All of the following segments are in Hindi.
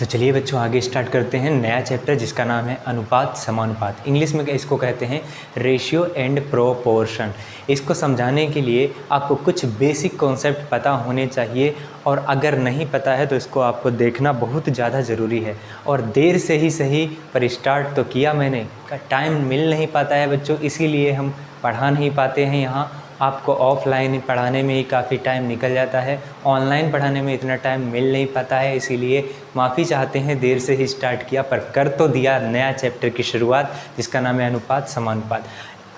तो चलिए बच्चों आगे स्टार्ट करते हैं नया चैप्टर जिसका नाम है अनुपात समानुपात। इंग्लिश में इसको कहते हैं रेशियो एंड प्रोपोर्शन। इसको समझाने के लिए आपको कुछ बेसिक कॉन्सेप्ट पता होने चाहिए और अगर नहीं पता है तो इसको आपको देखना बहुत ज़्यादा ज़रूरी है। और देर से ही सही पर स्टार्ट तो किया मैंने, टाइम मिल नहीं पाता है बच्चों, इसीलिए हम पढ़ा नहीं पाते हैं। यहाँ आपको ऑफलाइन पढ़ाने में ही काफ़ी टाइम निकल जाता है, ऑनलाइन पढ़ाने में इतना टाइम मिल नहीं पाता है, इसीलिए माफ़ी चाहते हैं देर से ही स्टार्ट किया, पर कर तो दिया नया चैप्टर की शुरुआत जिसका नाम है अनुपात समानुपात।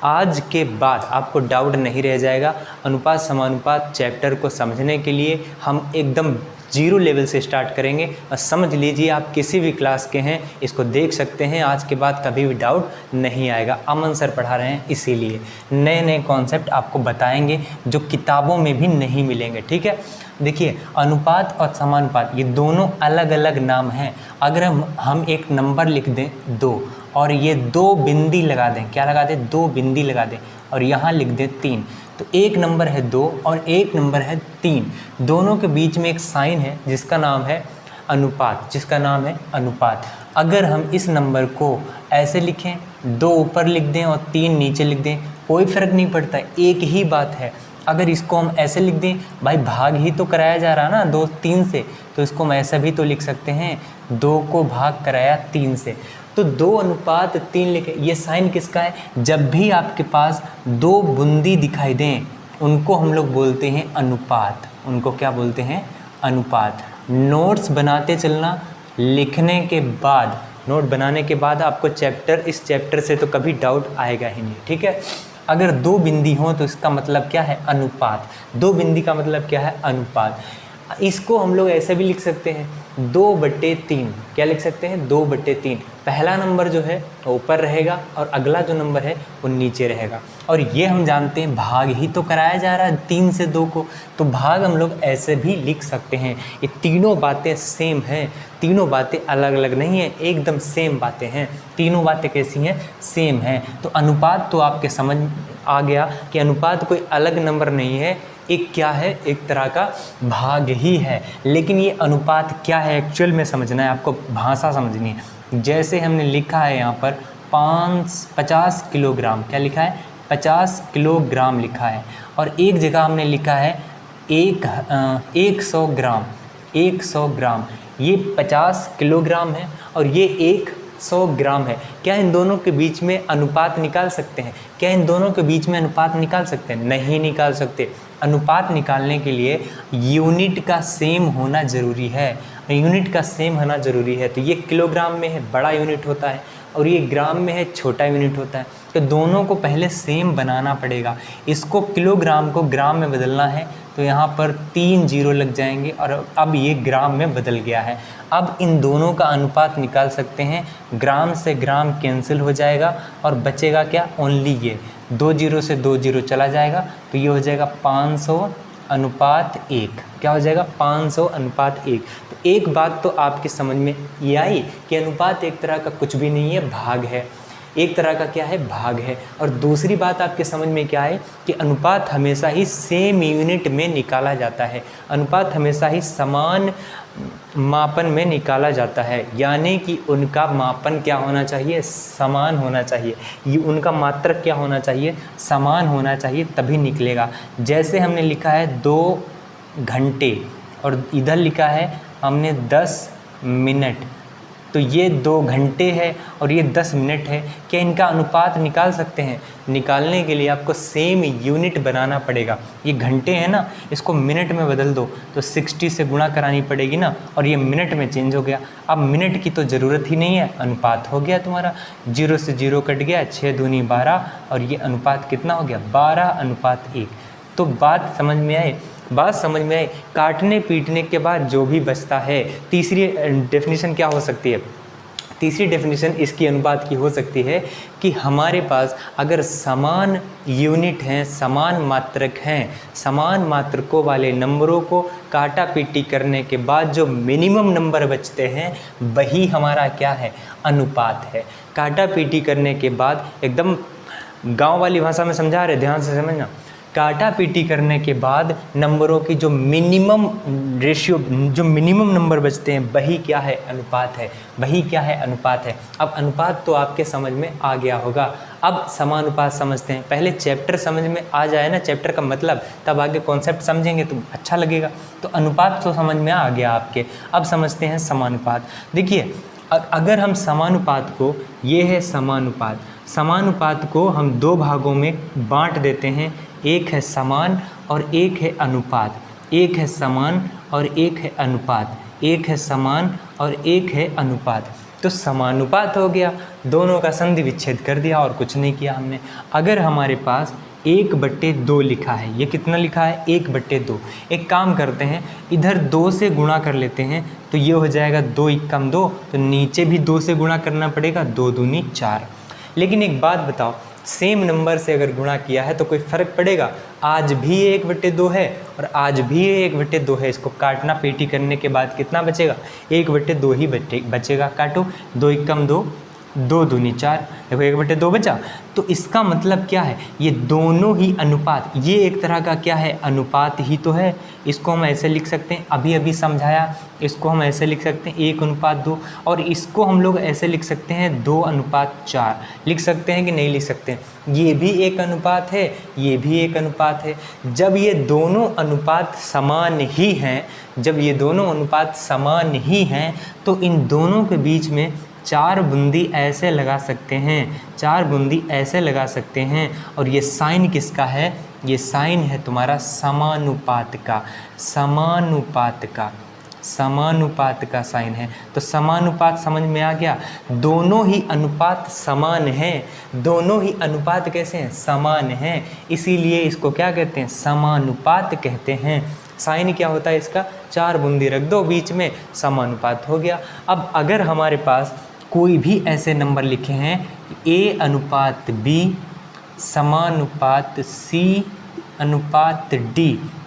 आज के बाद आपको डाउट नहीं रह जाएगा। अनुपात समानुपात चैप्टर को समझने के लिए हम एकदम जीरो लेवल से स्टार्ट करेंगे और समझ लीजिए आप किसी भी क्लास के हैं इसको देख सकते हैं। आज के बाद कभी भी डाउट नहीं आएगा। अमन सर पढ़ा रहे हैं, इसीलिए नए नए कॉन्सेप्ट आपको बताएंगे जो किताबों में भी नहीं मिलेंगे। ठीक है, देखिए अनुपात और समानुपात ये दोनों अलग अलग नाम हैं। अगर हम एक नंबर लिख दें 2 और ये 2 बिंदी लगा दें, क्या लगा दें, 2 बिंदी लगा दें और यहाँ लिख दें 3, तो एक नंबर है 2 और एक नंबर है 3, दोनों के बीच में एक साइन है जिसका नाम है अनुपात, जिसका नाम है अनुपात। अगर हम इस नंबर को ऐसे लिखें, 2 ऊपर लिख दें और 3 नीचे लिख दें, कोई फ़र्क नहीं पड़ता, एक ही बात है। अगर इसको हम ऐसे लिख दें, भाई भाग ही तो कराया जा रहा ना 2 3 से, तो इसको हम ऐसा भी तो लिख सकते हैं, 2 को भाग कराया 3 से, तो 2:3 लिखे। ये साइन किसका है? जब भी आपके पास 2 बूंदी दिखाई दें उनको हम लोग बोलते हैं अनुपात। उनको क्या बोलते हैं? अनुपात। नोट्स बनाते चलना, लिखने के बाद, नोट बनाने के बाद आपको इस चैप्टर से तो कभी डाउट आएगा ही नहीं। ठीक है, अगर 2 बिंदी हों तो इसका मतलब क्या है? अनुपात। 2 बिंदी का मतलब क्या है? अनुपात। इसको हम लोग ऐसे भी लिख सकते हैं 2/3। क्या लिख सकते हैं? 2/3। पहला नंबर जो है वो ऊपर रहेगा और अगला जो नंबर है वो नीचे रहेगा। और ये हम जानते हैं भाग ही तो कराया जा रहा है 3 से 2 को, तो भाग हम लोग ऐसे भी लिख सकते हैं। ये तीनों बातें सेम हैं, तीनों बातें अलग अलग नहीं है, एकदम सेम बातें हैं। तीनों बातें कैसी हैं? सेम हैं। तो अनुपात तो आपके समझ आ गया कि अनुपात कोई अलग नंबर नहीं है, एक क्या है? एक तरह का भाग ही है। लेकिन ये अनुपात क्या है एक्चुअल में समझना है आपको, भाषा समझनी है। जैसे हमने लिखा है यहाँ पर 50 किलोग्राम, क्या लिखा है? 50 किलोग्राम लिखा है, और एक जगह हमने लिखा है 100 ग्राम। 100 ग्राम, ये 50 किलोग्राम है और ये 100 ग्राम है। क्या इन दोनों के बीच में अनुपात निकाल सकते हैं? क्या इन दोनों के बीच में अनुपात निकाल सकते हैं? नहीं निकाल सकते। अनुपात निकालने के लिए यूनिट का सेम होना ज़रूरी है, यूनिट का सेम होना ज़रूरी है। तो ये किलोग्राम में है, बड़ा यूनिट होता है, और ये ग्राम में है, छोटा यूनिट होता है। तो दोनों को पहले सेम बनाना पड़ेगा। इसको किलोग्राम को ग्राम में बदलना है तो यहाँ पर 3 जीरो लग जाएंगे और अब ये ग्राम में बदल गया है। अब इन दोनों का अनुपात निकाल सकते हैं, ग्राम से ग्राम कैंसिल हो जाएगा और बचेगा क्या? ओनली ये 2 जीरो से 2 जीरो चला जाएगा, तो ये हो जाएगा 500:1। क्या हो जाएगा? 500:1। तो एक बात तो आपकी समझ में ये आई कि अनुपात एक तरह का कुछ भी नहीं है, भाग है। एक तरह का क्या है? भाग है। और दूसरी बात आपके समझ में क्या है कि अनुपात हमेशा ही सेम यूनिट में निकाला जाता है। अनुपात हमेशा ही समान मापन में निकाला जाता है, यानी कि उनका मापन क्या होना चाहिए? समान होना चाहिए। ये उनका मात्रक क्या होना चाहिए? समान होना चाहिए, तभी निकलेगा। जैसे हमने लिखा है 2 घंटे और इधर लिखा है हमने 10 मिनट, तो ये 2 घंटे है और ये 10 मिनट है। क्या इनका अनुपात निकाल सकते हैं? निकालने के लिए आपको सेम यूनिट बनाना पड़ेगा। ये घंटे हैं ना, इसको मिनट में बदल दो तो 60 से गुणा करानी पड़ेगी ना, और ये मिनट में चेंज हो गया। अब मिनट की तो ज़रूरत ही नहीं है, अनुपात हो गया तुम्हारा, 0 से 0 कट गया, 6 दूनी 12, और ये अनुपात कितना हो गया? 12:1। तो बात समझ में आए? बात समझ में आए? काटने पीटने के बाद जो भी बचता है, तीसरी डेफिनेशन क्या हो सकती है? तीसरी डेफिनेशन इसकी अनुपात की हो सकती है कि हमारे पास अगर समान यूनिट हैं, समान मात्रक हैं, समान मात्रकों वाले नंबरों को काटा पीटी करने के बाद जो मिनिमम नंबर बचते हैं वही हमारा क्या है? अनुपात है। काटा पीटी करने के बाद एकदम गांव वाली भाषा में समझा रहे, ध्यान से समझना। काटा पीटी करने के बाद नंबरों की जो मिनिमम रेशियो, जो मिनिमम नंबर बचते हैं वही क्या है, अनुपात है। वही क्या है, अनुपात है। अब अनुपात तो आपके समझ में आ गया होगा। अब समानुपात समझते हैं। पहले चैप्टर समझ में आ जाए ना, चैप्टर का मतलब, तब आगे कॉन्सेप्ट समझेंगे तो अच्छा लगेगा। तो अनुपात तो समझ में आ गया आपके। अब समझते हैं समानुपात। देखिए, अगर हम समानुपात को, ये है समानुपात, समानुपात को हम दो भागों में बांट देते हैं। एक है समान और एक है अनुपात। एक है समान और एक है अनुपात। एक है समान और एक है अनुपात। तो समानुपात हो गया, दोनों का संधि विच्छेद कर दिया और कुछ नहीं किया हमने। अगर हमारे पास 1/2 लिखा है, ये कितना लिखा है, 1/2। एक काम करते हैं, इधर 2 से गुणा कर लेते हैं, तो ये हो जाएगा 2 × 2, तो नीचे भी 2 से गुणा करना पड़ेगा, 2 दूनी 4। लेकिन एक बात बताओ, सेम नंबर से अगर गुणा किया है तो कोई फ़र्क पड़ेगा? आज भी 1/2 है और आज भी 1/2 है। इसको काटना पेटी करने के बाद कितना बचेगा, 1/2 ही बचेगा। काटो, 2 × 2, 2 दूनी 4, देखो 1/2 बचा। तो इसका मतलब क्या है, ये दोनों ही अनुपात, ये एक तरह का क्या है, अनुपात ही तो है। इसको हम ऐसे लिख सकते हैं, अभी अभी समझाया, इसको हम ऐसे लिख सकते हैं 1:2, और इसको हम लोग ऐसे लिख सकते हैं 2:4। लिख सकते हैं कि नहीं लिख सकते हैं? ये भी एक अनुपात है, ये भी एक अनुपात है। जब ये दोनों अनुपात समान ही हैं, जब ये दोनों अनुपात समान ही हैं, तो इन दोनों के बीच में 4 बूंदी ऐसे लगा सकते हैं, 4 बूंदी ऐसे लगा सकते हैं। और ये साइन किसका है, ये साइन है तुम्हारा समानुपात का, समानुपात का, समानुपात का साइन है। तो समानुपात समझ में आ गया। दोनों ही अनुपात समान हैं, दोनों ही अनुपात कैसे हैं, समान हैं, इसीलिए इसको क्या कहते हैं, समानुपात कहते हैं। साइन क्या होता है इसका, 4 बूंदी रख दो बीच में, समानुपात हो गया। अब अगर हमारे पास कोई भी ऐसे नंबर लिखे हैं A/B समानुपात C/D,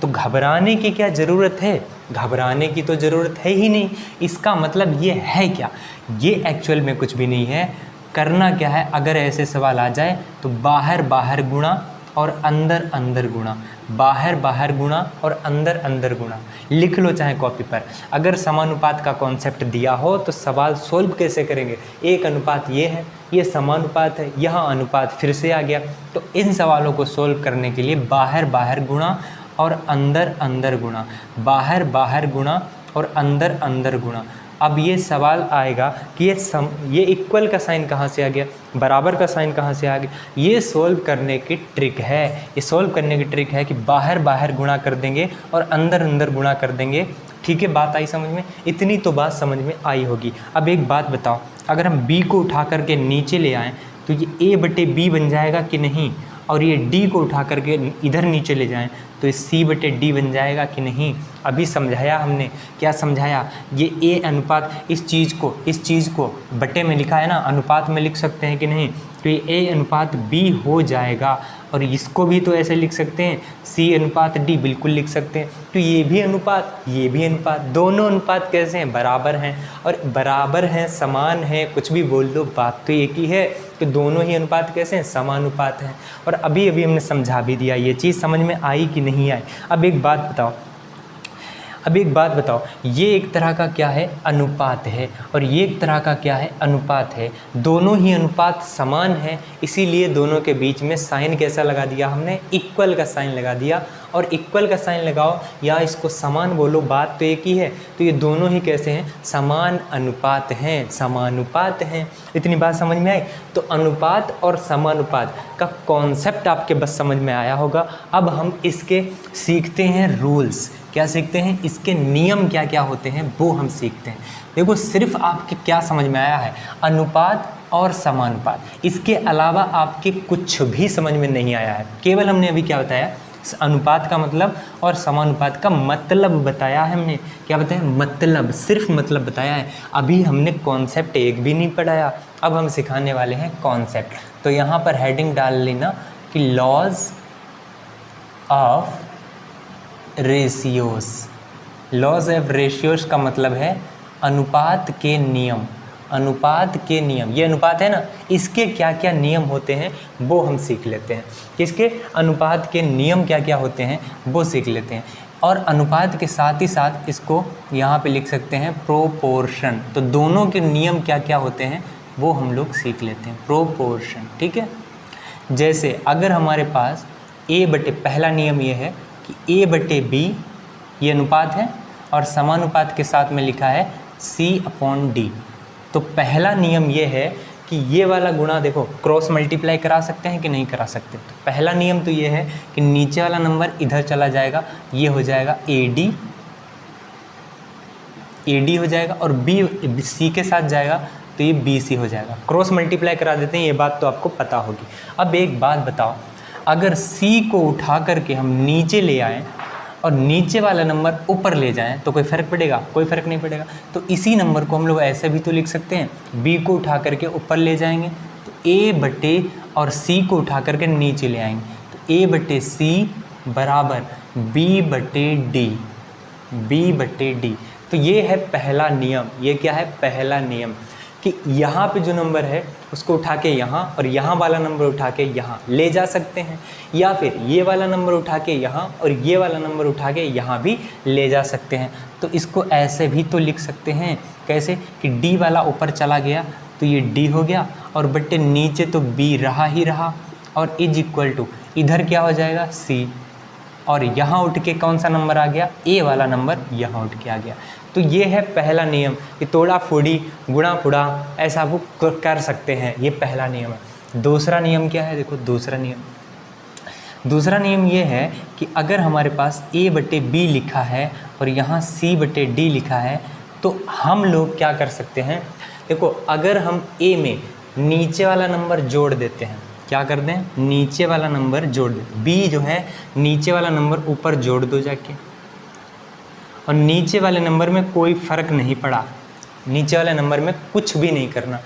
तो घबराने की क्या ज़रूरत है, घबराने की तो ज़रूरत है ही नहीं। इसका मतलब ये है क्या, ये एक्चुअल में कुछ भी नहीं है। करना क्या है, अगर ऐसे सवाल आ जाए तो बाहर बाहर गुणा और अंदर अंदर गुणा, बाहर बाहर गुणा और अंदर अंदर गुणा। लिख लो चाहे कॉपी पर। अगर समानुपात का कॉन्सेप्ट दिया हो तो सवाल सोल्व कैसे करेंगे, एक अनुपात ये है, ये समानुपात है, यहाँ अनुपात फिर से आ गया। तो इन सवालों को सोल्व करने के लिए बाहर बाहर गुणा और अंदर अंदर गुणा, बाहर बाहर गुणा और अंदर अंदर गुणा। अब ये सवाल आएगा कि ये इक्वल का साइन कहाँ से आ गया, बराबर का साइन कहाँ से आ गया। ये सोल्व करने की ट्रिक है, ये सोल्व करने की ट्रिक है कि बाहर बाहर गुणा कर देंगे और अंदर अंदर गुणा कर देंगे। ठीक है, बात आई समझ में? इतनी तो बात समझ में आई होगी। अब एक बात बताओ, अगर हम b को उठा करके नीचे ले आएँ तो ये A/B बन जाएगा कि नहीं, और ये d को उठा करके इधर नीचे ले जाएं तो ये C/D बन जाएगा कि नहीं। अभी समझाया हमने, क्या समझाया, ये A अनुपात, इस चीज़ को बटे में लिखा है ना, अनुपात में लिख सकते हैं कि नहीं, तो ये A/B हो जाएगा। और इसको भी तो ऐसे लिख सकते हैं, C/D बिल्कुल लिख सकते हैं। तो ये भी अनुपात, ये भी अनुपात, दोनों अनुपात कैसे हैं, बराबर हैं। और बराबर हैं, समान हैं, कुछ भी बोल दो, बात तो एक ही है कि दोनों ही अनुपात कैसे हैं, समानुपात हैं। और अभी अभी हमने समझा भी दिया, ये चीज़ समझ में आई कि नहीं आई। अब एक बात बताओ, ये एक तरह का क्या है, अनुपात है, और ये एक तरह का क्या है, अनुपात है। दोनों ही अनुपात समान है, इसीलिए दोनों के बीच में साइन कैसा लगा दिया हमने, इक्वल का साइन लगा दिया। और इक्वल का साइन लगाओ या इसको समान बोलो, बात तो एक ही है। तो ये दोनों ही कैसे हैं, समान अनुपात हैं, समानुपात हैं। इतनी बात समझ में आई। तो अनुपात और समानुपात का कॉन्सेप्ट आपके बस समझ में आया होगा। अब हम इसके सीखते हैं रूल्स। क्या सीखते हैं, इसके नियम क्या क्या होते हैं वो हम सीखते हैं। देखो, सिर्फ आपके क्या समझ में आया है, अनुपात और समानुपात। इसके अलावा आपके कुछ भी समझ में नहीं आया है। केवल हमने अभी क्या बताया, अनुपात का मतलब और समानुपात का मतलब बताया है हमने। क्या बताया, मतलब, सिर्फ मतलब बताया है। अभी हमने कॉन्सेप्ट एक भी नहीं पढ़ाया। अब हम सिखाने वाले हैं कॉन्सेप्ट। तो यहाँ पर हेडिंग डाल लेना कि laws of ratios. Laws of ratios का मतलब है अनुपात के नियम, अनुपात के नियम, ये अनुपात है ना, इसके क्या क्या नियम होते हैं वो हम सीख लेते हैं। किसके? अनुपात के नियम क्या क्या होते हैं वो सीख लेते हैं। और अनुपात के साथ ही साथ इसको यहाँ पे लिख सकते हैं प्रोपोर्शन। तो दोनों के नियम क्या क्या होते हैं वो हम लोग सीख लेते हैं, प्रोपोर्शन। ठीक है, जैसे अगर हमारे पास पहला नियम ये है कि A/B ये अनुपात है और समानुपात के साथ में लिखा है C/D। तो पहला नियम ये है कि ये वाला गुणा देखो क्रॉस मल्टीप्लाई करा सकते हैं कि नहीं करा सकते। तो पहला नियम तो ये है कि नीचे वाला नंबर इधर चला जाएगा, ये हो जाएगा AD हो जाएगा, और C के साथ जाएगा तो ये BC हो जाएगा। क्रॉस मल्टीप्लाई करा देते हैं, ये बात तो आपको पता होगी। अब एक बात बताओ, अगर C को उठा करके हम नीचे ले आएँ और नीचे वाला नंबर ऊपर ले जाएं तो कोई फ़र्क पड़ेगा? कोई फ़र्क नहीं पड़ेगा। तो इसी नंबर को हम लोग ऐसे भी तो लिख सकते हैं, B को उठा करके ऊपर ले जाएंगे तो A/, और C को उठा करके नीचे ले आएंगे तो A/C बराबर B/D। तो ये है पहला नियम। ये क्या है? पहला नियम कि यहाँ पे जो नंबर है उसको उठा के यहाँ और यहाँ वाला नंबर उठा के यहाँ ले जा सकते हैं, या फिर ये वाला नंबर उठा के यहाँ और ये वाला नंबर उठा के यहाँ भी ले जा सकते हैं। तो इसको ऐसे भी तो लिख सकते हैं, कैसे कि D वाला ऊपर चला गया तो ये D हो गया, और बट्टे नीचे तो B रहा ही रहा, और इज इक्वल टू इधर क्या हो जाएगा C, और यहाँ उठ के कौन सा नंबर आ गया? A वाला नंबर यहाँ उठ के आ गया। तो ये है पहला नियम कि तोड़ा फोड़ी गुणा फुड़ा ऐसा वो कर सकते हैं, ये पहला नियम है। दूसरा नियम क्या है? देखो दूसरा नियम ये है कि अगर हमारे पास A/B लिखा है और यहाँ C/D लिखा है तो हम लोग क्या कर सकते हैं? देखो अगर हम A में नीचे वाला नंबर जोड़ देते हैं, क्या कर दें? नीचे वाला नंबर जोड़ दें। B जो है नीचे वाला नंबर ऊपर जोड़ दो जाके, और नीचे वाले नंबर में कोई फ़र्क नहीं पड़ा, नीचे वाले नंबर में कुछ भी नहीं करना।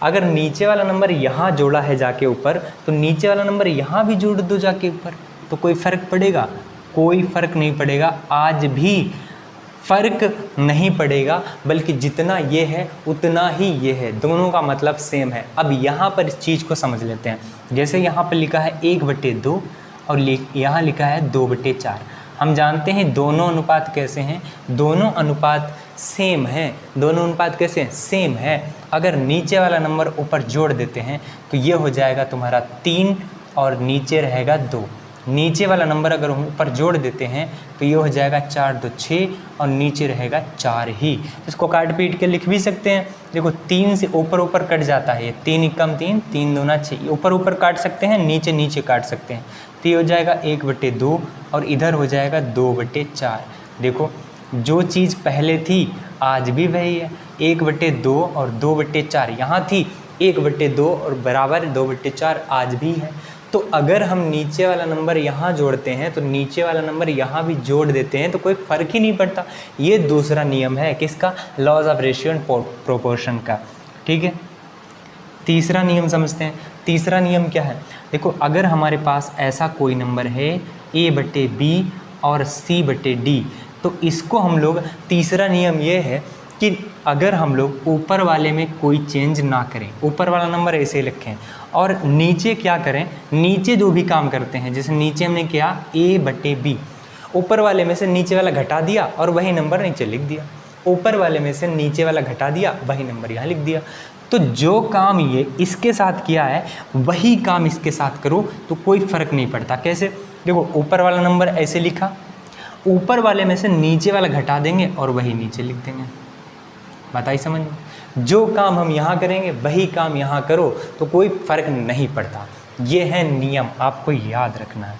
अगर नीचे वाला नंबर यहाँ जोड़ा है जाके ऊपर तो नीचे वाला नंबर यहाँ भी जोड़ दो जाके ऊपर, तो कोई फ़र्क पड़ेगा? कोई फ़र्क नहीं पड़ेगा। आज भी फ़र्क नहीं पड़ेगा, बल्कि जितना ये है उतना ही ये है, दोनों का मतलब सेम है। अब यहाँ पर इस चीज़ को समझ लेते हैं। जैसे यहाँ पर लिखा है 1/2 और यहाँ लिखा है 2/4। हम जानते हैं दोनों अनुपात कैसे हैं? दोनों अनुपात सेम हैं। दोनों अनुपात कैसे हैं? सेम है। अगर नीचे वाला नंबर ऊपर जोड़ देते हैं तो ये हो जाएगा तुम्हारा 3 और नीचे रहेगा 2। नीचे वाला नंबर अगर हम ऊपर जोड़ देते हैं तो ये हो जाएगा 4 2 6 और नीचे रहेगा 4 ही। इसको काट पीट के लिख भी सकते हैं। देखो 3 से ऊपर कट जाता है, 3 एकम 3 3 दूना 6, ऊपर काट सकते हैं, नीचे काट सकते हैं। तो ये हो जाएगा 1/2 और इधर हो जाएगा 2/4। देखो जो चीज़ पहले थी आज भी वही है, 1/2 और 2/4 यहाँ थी, 1/2 और बराबर 2/4 आज भी है। तो अगर हम नीचे वाला नंबर यहाँ जोड़ते हैं तो नीचे वाला नंबर यहाँ भी जोड़ देते हैं तो कोई फ़र्क ही नहीं पड़ता। ये दूसरा नियम है किसका? Laws of ratio and proportion का। ठीक है, तीसरा नियम समझते हैं। तीसरा नियम क्या है? देखो अगर हमारे पास ऐसा कोई नंबर है A/B और C/D, तो इसको हम लोग, तीसरा नियम ये है कि अगर हम लोग ऊपर वाले में कोई चेंज ना करें, ऊपर वाला नंबर ऐसे रखें और नीचे क्या करें, नीचे जो भी काम करते हैं, जैसे नीचे हमने किया A/B, ऊपर वाले में से नीचे वाला घटा दिया और वही नंबर नीचे लिख दिया, ऊपर वाले में से नीचे वाला घटा दिया वही नंबर यहाँ लिख दिया। तो जो काम ये इसके साथ किया है वही काम इसके साथ करो तो कोई फ़र्क नहीं पड़ता। कैसे? देखो ऊपर वाला नंबर ऐसे लिखा, ऊपर वाले में से नीचे वाला घटा देंगे और वही नीचे लिख देंगे। बताइए समझ में? जो काम हम यहाँ करेंगे वही काम यहाँ करो तो कोई फ़र्क नहीं पड़ता। ये है नियम, आपको याद रखना है।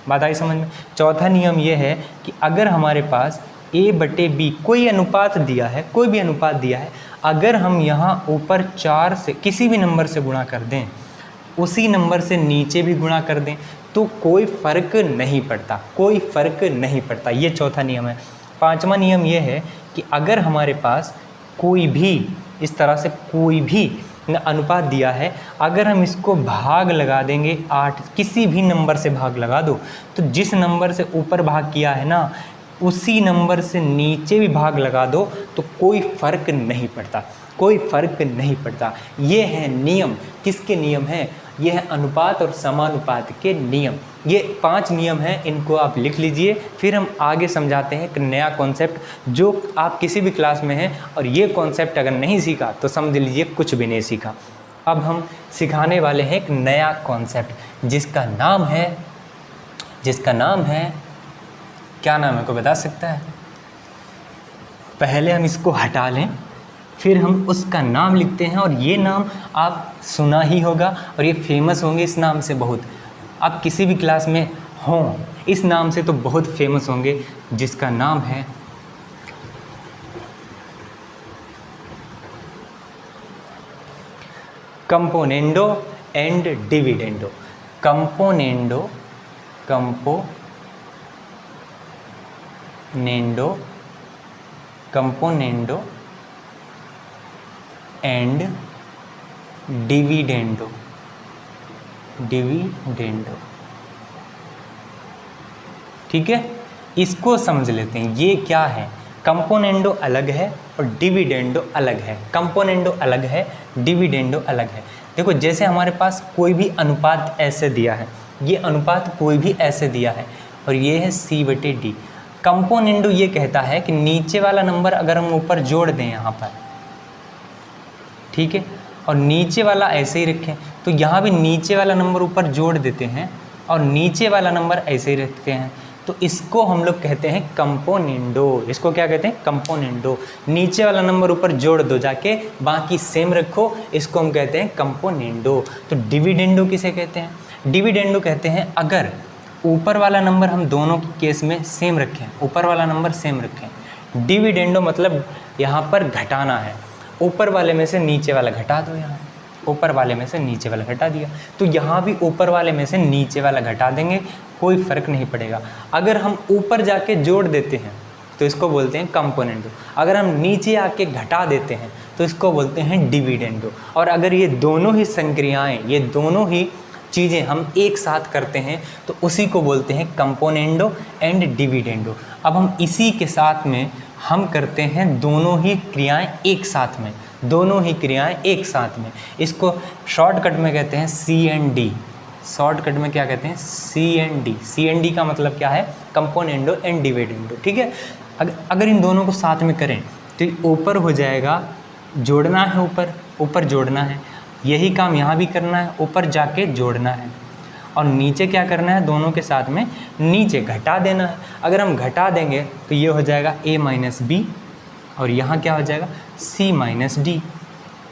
बताइए समझ में? चौथा नियम ये है कि अगर हमारे पास A/B कोई अनुपात दिया है, कोई भी अनुपात दिया है, अगर हम यहाँ ऊपर 4 से किसी भी नंबर से गुणा कर दें, उसी नंबर से नीचे भी गुणा कर दें तो कोई फ़र्क नहीं पड़ता, कोई फ़र्क नहीं पड़ता। ये चौथा नियम है। पांचवा नियम ये है कि अगर हमारे पास कोई भी इस तरह से कोई भी अनुपात दिया है, अगर हम इसको भाग लगा देंगे 8, किसी भी नंबर से भाग लगा दो, तो जिस नंबर से ऊपर भाग किया है ना उसी नंबर से नीचे भी भाग लगा दो तो कोई फ़र्क नहीं पड़ता। कोई फर्क नहीं पड़ता। ये है नियम। किसके नियम हैं? ये है अनुपात और समानुपात के नियम। ये 5 नियम हैं, इनको आप लिख लीजिए। फिर हम आगे समझाते हैं एक नया कॉन्सेप्ट जो आप किसी भी क्लास में हैं और ये कॉन्सेप्ट अगर नहीं सीखा तो समझ लीजिए कुछ भी नहीं सीखा। अब हम सिखाने वाले हैं एक नया कॉन्सेप्ट जिसका नाम है क्या नाम है, कोई बता सकता है? पहले हम इसको हटा लें, फिर हम उसका नाम लिखते हैं, और ये नाम आप सुना ही होगा और ये फेमस होंगे इस नाम से बहुत। आप किसी भी क्लास में हों इस नाम से तो बहुत फेमस होंगे, जिसका नाम है componendo and dividendo. Componendo and dividendo. ठीक है, इसको समझ लेते हैं ये क्या है। कंपोनेंडो अलग है और डिविडेंडो अलग है। कंपोनेंडो अलग है, डिविडेंडो अलग है। देखो, जैसे हमारे पास कोई भी अनुपात ऐसे दिया है, ये अनुपात कोई भी ऐसे दिया है और ये है C/D। कंपोनेंडो ये कहता है कि नीचे वाला नंबर अगर हम ऊपर जोड़ दें यहाँ पर, ठीक है, और नीचे वाला ऐसे ही रखें, तो यहाँ भी नीचे वाला नंबर ऊपर जोड़ देते हैं और नीचे वाला नंबर ऐसे ही रखते हैं, तो इसको हम लोग कहते हैं कंपोनेंडो। इसको क्या कहते हैं? कंपोनेंडो। नीचे वाला नंबर ऊपर जोड़ दो जाके, बाकी सेम रखो, इसको हम कहते हैं कंपोनेंडो। तो डिविडेंडो किसे कहते हैं? डिविडेंडो कहते हैं अगर ऊपर वाला नंबर हम दोनों के केस में सेम रखें, ऊपर वाला नंबर सेम रखें। डिविडेंडो मतलब यहाँ पर घटाना है, ऊपर वाले में से नीचे वाला घटा दो, यहाँ ऊपर वाले में से नीचे वाला घटा दिया, तो यहाँ भी ऊपर वाले में से नीचे वाला घटा देंगे, कोई फ़र्क नहीं पड़ेगा। अगर हम ऊपर जाके जोड़ देते हैं तो इसको बोलते हैं कंपोनेंडो, अगर हम नीचे आके घटा देते हैं तो इसको बोलते हैं डिविडेंडो। और अगर ये दोनों ही संक्रियाएँ, ये दोनों ही चीज़ें हम एक साथ करते हैं तो उसी को बोलते हैं कंपोनेंडो एंड डिविडेंडो। अब हम इसी के साथ में हम करते हैं दोनों ही क्रियाएं एक साथ में, दोनों ही क्रियाएं एक साथ में। इसको शॉर्टकट में कहते हैं C&D। शॉर्टकट में क्या कहते हैं? C&D। C&D का मतलब क्या है? Componendo and dividendo. ठीक है, अगर इन दोनों को साथ में करें तो ऊपर हो जाएगा, जोड़ना है, ऊपर जोड़ना है, यही काम यहाँ भी करना है, ऊपर जाके जोड़ना है, और नीचे क्या करना है? दोनों के साथ में नीचे घटा देना है। अगर हम घटा देंगे तो ये हो जाएगा A - B, और यहाँ क्या हो जाएगा? C - D।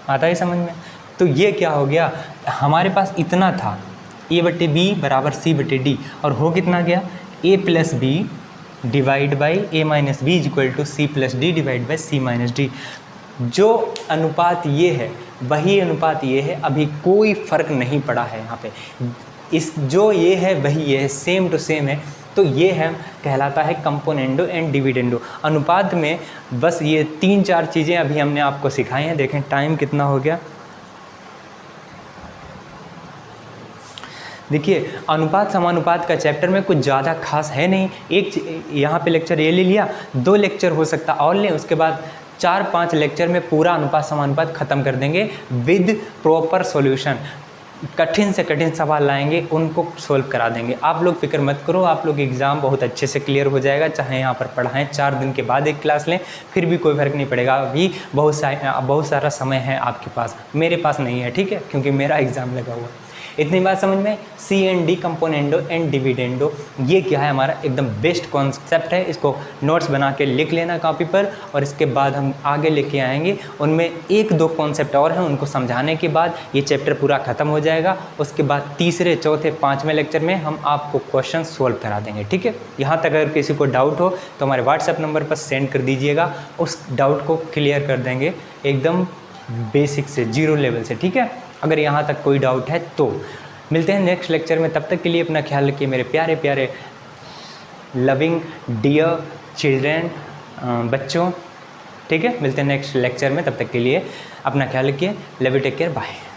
आता है समझ में? तो ये क्या हो गया? हमारे पास इतना था A/B = C/D, और हो कितना गया? A + B divide by A - B = C + D divide by C - D। जो अनुपात ये है वही अनुपात ये है, अभी कोई फ़र्क नहीं पड़ा है यहाँ पे। इस जो ये है वही ये है, सेम टू सेम है। तो ये है कहलाता है कंपोनेंडो एंड डिविडेंडो। अनुपात में बस ये 3-4 चीज़ें अभी हमने आपको सिखाई हैं। देखें टाइम कितना हो गया। देखिए, अनुपात समानुपात का चैप्टर में कुछ ज़्यादा खास है नहीं। एक यहाँ पे लेक्चर ये ले लिया, 2 लेक्चर हो सकता और लें, उसके बाद 4-5 लेक्चर में पूरा अनुपात समानुपात ख़त्म कर देंगे विद प्रॉपर सॉल्यूशन। कठिन से कठिन सवाल लाएंगे, उनको सोल्व करा देंगे। आप लोग फिक्र मत करो, आप लोग एग्ज़ाम बहुत अच्छे से क्लियर हो जाएगा। चाहे यहाँ पर पढ़ाएं, 4 दिन के बाद एक क्लास लें, फिर भी कोई फ़र्क नहीं पड़ेगा। अभी बहुत सारा समय है आपके पास, मेरे पास नहीं है, ठीक है, क्योंकि मेरा एग्ज़ाम लगा हुआ है। इतनी बात समझ में? C&D कंपोनेंडो एंड डिविडेंडो, ये क्या है? हमारा एकदम बेस्ट कॉन्सेप्ट है। इसको नोट्स बना के लिख लेना कॉपी पर, और इसके बाद हम आगे लेके आएंगे। उनमें 1-2 कॉन्सेप्ट और हैं, उनको समझाने के बाद ये चैप्टर पूरा ख़त्म हो जाएगा। उसके बाद तीसरे, चौथे, 5वें लेक्चर में हम आपको क्वेश्चन सोल्व करा देंगे, ठीक है। यहाँ तक अगर किसी को डाउट हो तो हमारे व्हाट्सएप नंबर पर सेंड कर दीजिएगा, उस डाउट को क्लियर कर देंगे एकदम बेसिक से, 0 लेवल से, ठीक है। अगर यहाँ तक कोई डाउट है तो मिलते हैं नेक्स्ट लेक्चर में। तब तक के लिए अपना ख्याल रखिए मेरे प्यारे प्यारे लविंग डियर चिल्ड्रेन, बच्चों, ठीक है। मिलते हैं नेक्स्ट लेक्चर में, तब तक के लिए अपना ख्याल रखिए। Love you, take care, bye.